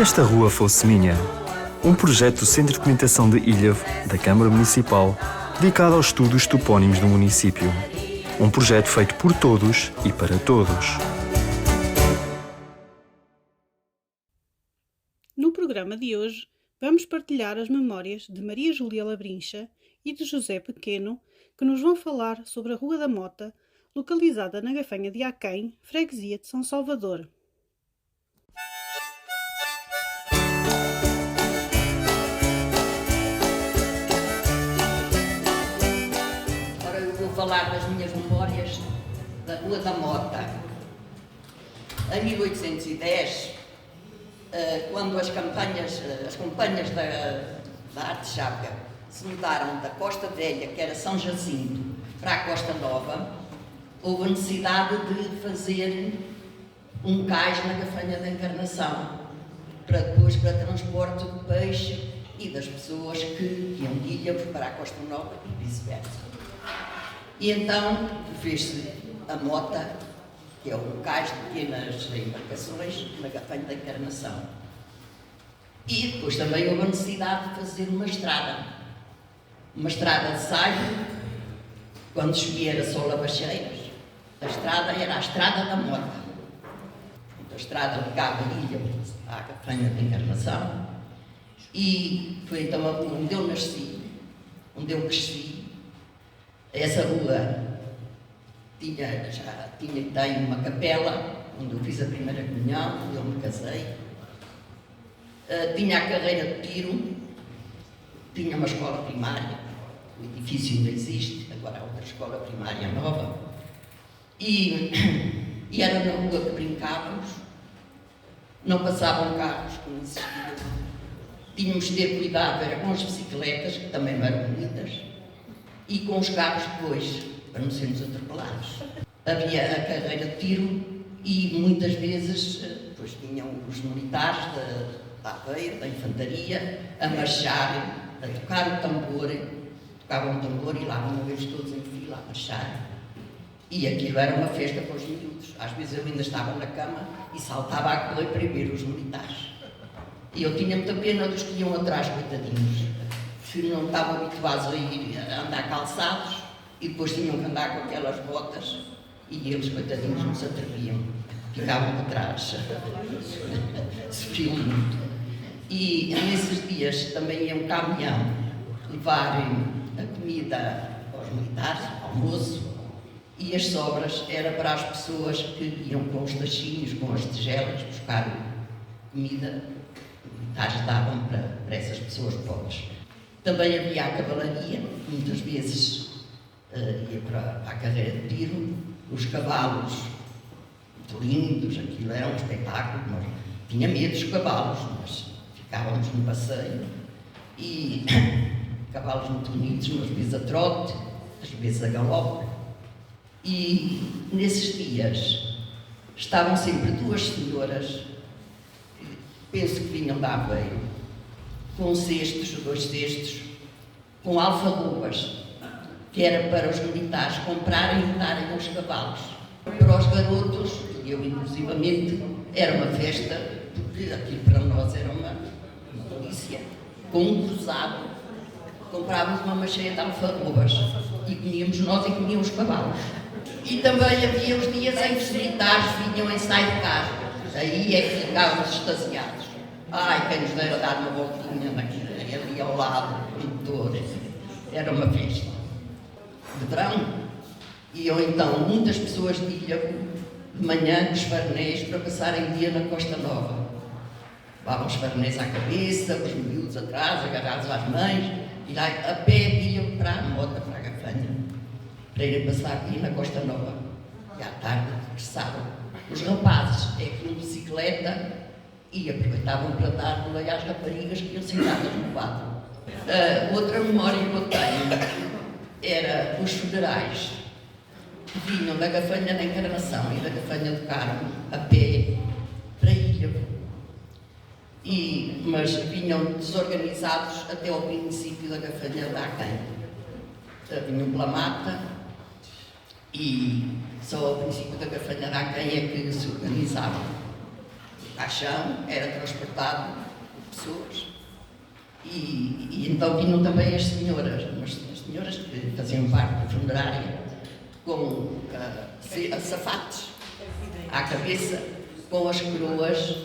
se esta rua fosse minha? Um projeto do Centro de Documentação de Ilhavo, da Câmara Municipal, dedicado aos estudos topónimos do município. Um projeto feito por todos e para todos. No programa de hoje, vamos partilhar as memórias de Maria Júlia Labrincha e de José Pequeno, que nos vão falar sobre a Rua da Mota, localizada na Gafanha de Aquém, freguesia de São Salvador. Ora, eu vou falar das minhas memórias da Rua da Mota. Em 1810, quando as companhias da Arte Chápia se mudaram da Costa Velha, que era São Jacinto, para a Costa Nova, houve a necessidade de fazer um cais na Gafanha da Encarnação, para transporte de peixe e das pessoas que iam de Ilhavo para a Costa Nova e vice-versa. E então fez-se a Mota, que é um cais de pequenas embarcações na Gafanha da Encarnação. E depois também houve a necessidade de fazer uma estrada de saio. Quando chovia era só lavacheiras. A estrada era a Estrada da Mota. A estrada ligava Ilhavo à Gafanha da Encarnação. E foi então onde eu nasci, onde eu cresci. Essa rua tem uma capela, onde eu fiz a primeira comunhão, onde eu me casei. Tinha a carreira de tiro, tinha uma escola primária, o edifício ainda existe, agora há outra escola primária nova. E era na rua que brincávamos, não passavam carros, que não existiam. Tínhamos de ter cuidado, era com as bicicletas, que também não eram bonitas, e com os carros depois, para não sermos atropelados. Havia a carreira de tiro e muitas vezes depois vinham os militares da Aveiro, da Infantaria, a marchar, a tocar o tambor, tocavam o tambor e lá vinham eles todos em fila a marchar. E aquilo era uma festa para os miúdos. Às vezes eu ainda estava na cama e saltava a correr para ver os militares. E eu tinha muita pena dos que iam atrás, coitadinhos, que não estavam habituados a andar calçados e depois tinham que andar com aquelas botas e eles, coitadinhos, não se atreviam, ficavam para trás, sofriam muito. E nesses dias também ia um caminhão levar a comida aos militares, almoço, e as sobras era para as pessoas que iam com os tachinhos, com as tigelas, buscar comida. Os militares davam para essas pessoas pobres. Também havia a cavalaria, muitas vezes ia para a carreira de tiro, os cavalos muito lindos, aquilo era um espetáculo, nós tinha medo dos cavalos, mas ficávamos no passeio e cavalos muito bonitos, umas vezes a trote, às vezes a galope. E nesses dias estavam sempre duas senhoras, penso que vinham da Aveiro, com cestos, 2 cestos, com alfarrobas, que era para os militares comprarem e darem aos cavalos. Para os garotos, e eu inclusivamente, era uma festa, porque aquilo para nós era uma delícia. Com um cruzado, comprávamos uma cheia de alfarrobas e comíamos nós e comiam os cavalos. E também havia os dias em que os militares vinham em sidecar, aí é que ficávamos extasiados. Ai, quem nos dera dar uma voltinha ali ao lado, no motor, era uma festa. De verão, iam então muitas pessoas de Ilhavo, de manhã, com os farnés, para passarem dia na Costa Nova. Levavam os farnés à cabeça, os miúdos atrás, agarrados às mães, e lá a pé iam para a Mota, para a Gafanha, para irem passar dia na Costa Nova. E à tarde regressavam. Os rapazes é que iam de bicicleta e aproveitavam para dar boleia às raparigas que iam sentadas no quadro. Outra memória que eu tenho era os funerais que vinham da Gafanha da Encarnação e da Gafanha do Carmo a pé para Ilhavo. Mas vinham desorganizados até ao princípio da Gafanha de Aquém. Vinham pela mata e só ao princípio da Gafanha de Aquém é que se organizavam. caixão era transportado por pessoas. E então vinham também as senhoras que faziam parte da funerária, com safates à cabeça, com as coroas,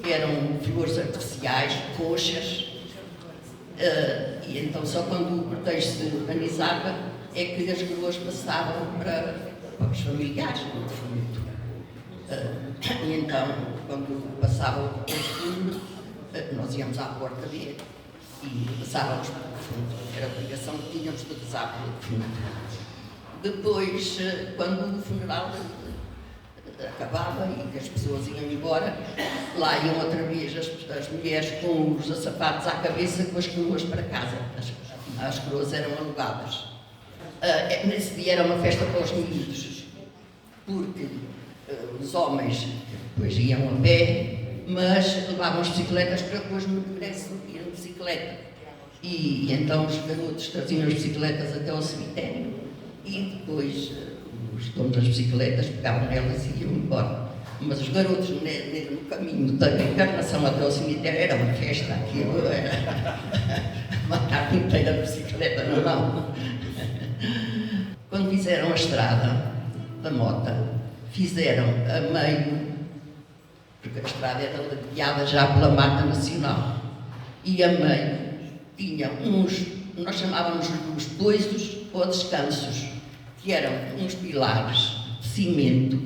que eram flores artificiais, roxas, e então só quando o cortejo se organizava é que as coroas passavam para os familiares do defunto. E então, quando passava o defunto, nós íamos à porta ver e passávamos para o defunto. Era a obrigação que tínhamos de rezar pelo defunto. Depois, quando o funeral acabava e as pessoas iam embora, lá iam outra vez as mulheres com os açafados à cabeça com as coroas para casa. As coroas eram alugadas. Nesse dia era uma festa para os miúdos, porque os homens depois iam a pé, mas levavam as bicicletas para depois no regresso iam de bicicleta. E então os garotos traziam as bicicletas até ao cemitério e depois os donos das bicicletas pegavam nelas e iam embora. Mas os garotos no caminho da encarnação até ao cemitério era uma festa, aquilo era uma tarde inteira de bicicleta na mão. Quando fizeram a estrada da Mota, fizeram a meio, porque a estrada era ladeada já pela Mata Nacional, e a meio tinha nós chamávamos os poisos ou descansos, que eram uns pilares de cimento,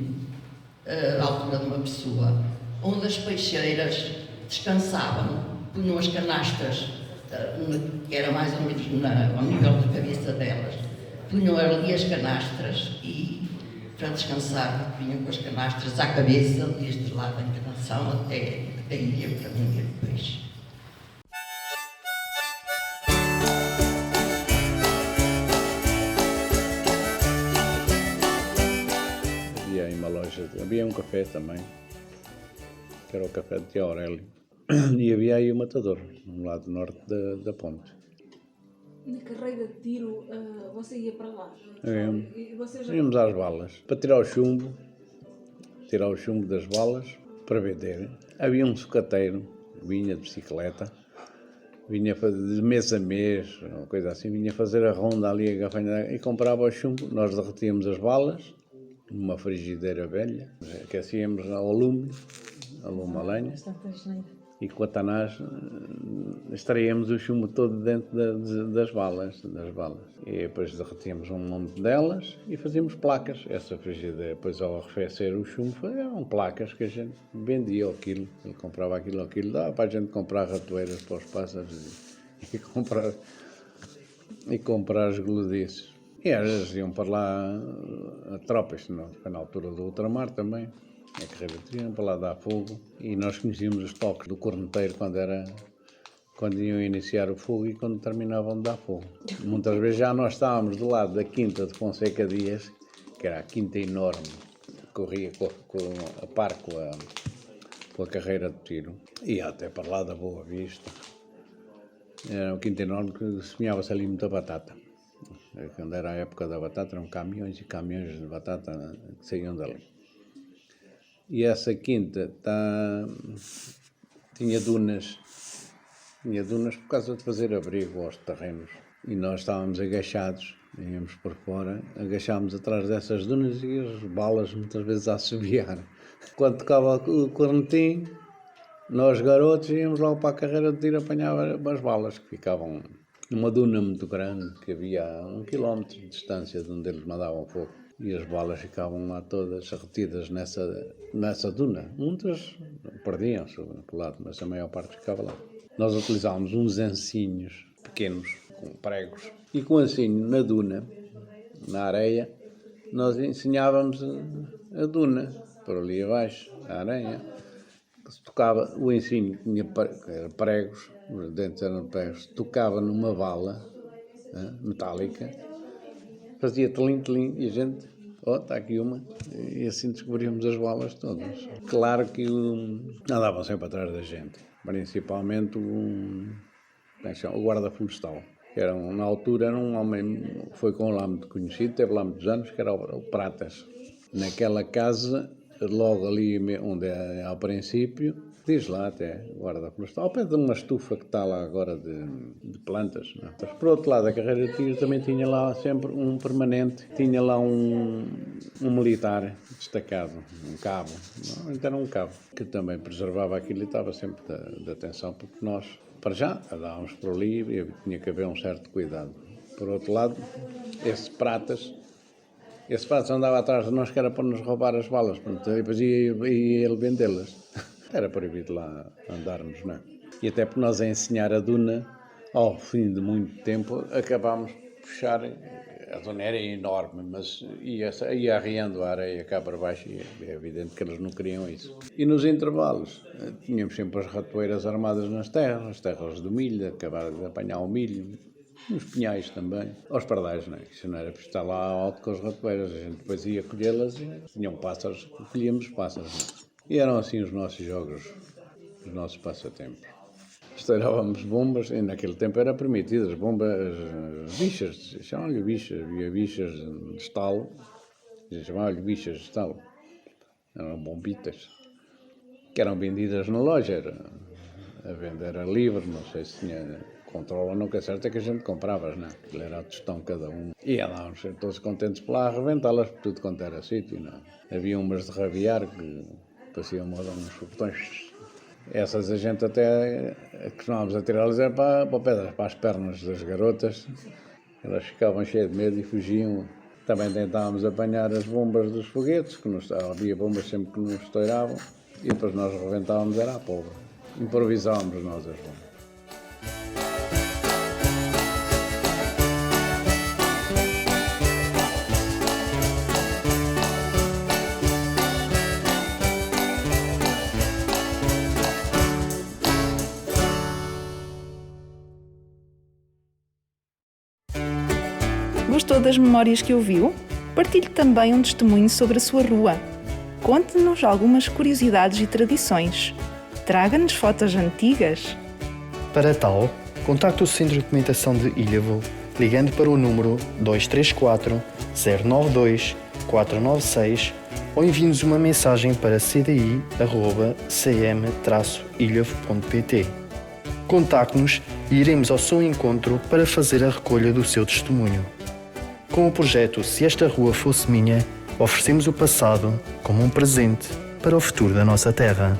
à altura de uma pessoa, onde as peixeiras descansavam, punham as canastras, que era mais ou menos ao nível da cabeça delas, punham ali as canastras e, para descansar, vinham com as canastras à cabeça, desde lá da encarnação até a ilha para vender peixe. Havia uma loja, havia um café também, que era o café de Tia Aurélio, e havia aí o matador, no lado norte da ponte. Na carreira de tiro, você ia para lá? Íamos às balas, para tirar o chumbo das balas, para vender. Havia um sucateiro, vinha de bicicleta, vinha de mês a mês, uma coisa assim, vinha fazer a ronda ali, a gafanha, e comprava o chumbo. Nós derretíamos as balas, numa frigideira velha, aquecíamos ao lume a lenha, e com a tanás extraíamos o chumbo todo dentro das balas. E depois derretíamos um monte delas e fazíamos placas. Essa frigideira, depois ao arrefecer o chumbo, eram placas que a gente vendia ao quilo. Ele comprava aquilo ao quilo, dava para a gente comprar ratoeiras para os pássaros e comprar as gulodices. E eles iam para lá a tropas, foi na altura do ultramar também. A carreira de tiro, para lá dar fogo, e nós conhecíamos os toques do corneteiro quando iam iniciar o fogo e quando terminavam de dar fogo. Muitas vezes já nós estávamos do lado da quinta de Fonseca Dias, que era a quinta enorme, corria a par com a carreira de tiro, e até para lá da Boa Vista. Era uma quinta enorme que semeava-se ali muita batata. Quando era a época da batata, eram caminhões e caminhões de batata que saíam dali. E essa quinta tinha dunas por causa de fazer abrigo aos terrenos. E nós estávamos agachados, íamos por fora, agachámos atrás dessas dunas e as balas muitas vezes a assobiar. Quando tocava o cornetim, nós garotos íamos logo para a carreira de tiro apanhar as balas, que ficavam numa duna muito grande, que havia a 1 quilómetro de distância de onde eles mandavam fogo. E as balas ficavam lá todas retidas nessa duna. Muitas perdiam-se por lado, mas a maior parte ficava lá. Nós utilizávamos uns ancinhos pequenos, com pregos, e com o ancinho na duna, na areia, nós ensinávamos a duna, por ali abaixo, a areia. Se tocava, o ancinho tinha pregos, os dentes eram pregos, tocava numa bala metálica, fazia telim, e a gente, está aqui uma, e assim descobrimos as balas todas. Claro que andavam sempre atrás da gente, principalmente o guarda florestal, que na altura era um homem, foi com lá muito conhecido, teve lá muitos anos, que era o Pratas. Naquela casa logo ali onde é ao princípio, diz lá até, guarda florestal, ao pé de uma estufa que está lá agora de plantas. Não é? Mas por outro lado, a carreira de tiro também tinha lá sempre um permanente, tinha lá um militar destacado, um cabo, não, então era um cabo, que também preservava aquilo e estava sempre de atenção, porque nós, para já, andávamos por ali e tinha que haver um certo cuidado. Por outro lado, esse pratas andava atrás de nós que era para nos roubar as balas, portanto, depois ia ele vendê-las. Era proibido lá andarmos, não é? E até por nós a ensinar a duna, ao fim de muito tempo, acabámos de puxar. A duna era enorme, mas ia arriando a areia cá para baixo e é evidente que eles não queriam isso. E nos intervalos, tínhamos sempre as ratoeiras armadas nas terras, as terras do milho, acabar de apanhar o milho, nos pinhais também, aos pardais, não é? Isso não era para estar lá alto com as ratoeiras, a gente depois ia colhê-las e tinham pássaros, colhíamos pássaros, não é? E eram assim os nossos jogos, os nossos passatempos. Estourávamos bombas, e naquele tempo era permitido, as bombas, bichas, chamavam-lhe bichas, havia bichas de estalo, chamavam-lhe bichas de estalo, eram bombitas, que eram vendidas na loja, a venda era livre, não sei se tinha controle ou não, que é certo é que a gente comprava, não é? Aquilo era a tostão cada um. E andávamos todos contentes por lá a arrebentá-las, por tudo quanto era sítio, não é? Havia umas de rabiar que pareciam uns foguetões. Essas a gente até costumávamos atirá-las para o pé, para as pernas das garotas. Elas ficavam cheias de medo e fugiam. Também tentávamos apanhar as bombas dos foguetes, que havia bombas sempre que nos estouravam, e depois nós rebentávamos, era a pólvora. Improvisávamos nós as bombas. Gostou das memórias que ouviu? Partilhe também um testemunho sobre a sua rua. Conte-nos algumas curiosidades e tradições. Traga-nos fotos antigas. Para tal, contacte o Centro de Documentação de Ilhavo ligando para o número 234 092 496 ou envie-nos uma mensagem para cdi@cm-ilhavo.pt. Contacte-nos e iremos ao seu encontro para fazer a recolha do seu testemunho. Com o projeto Se Esta Rua Fosse Minha, oferecemos o passado como um presente para o futuro da nossa terra.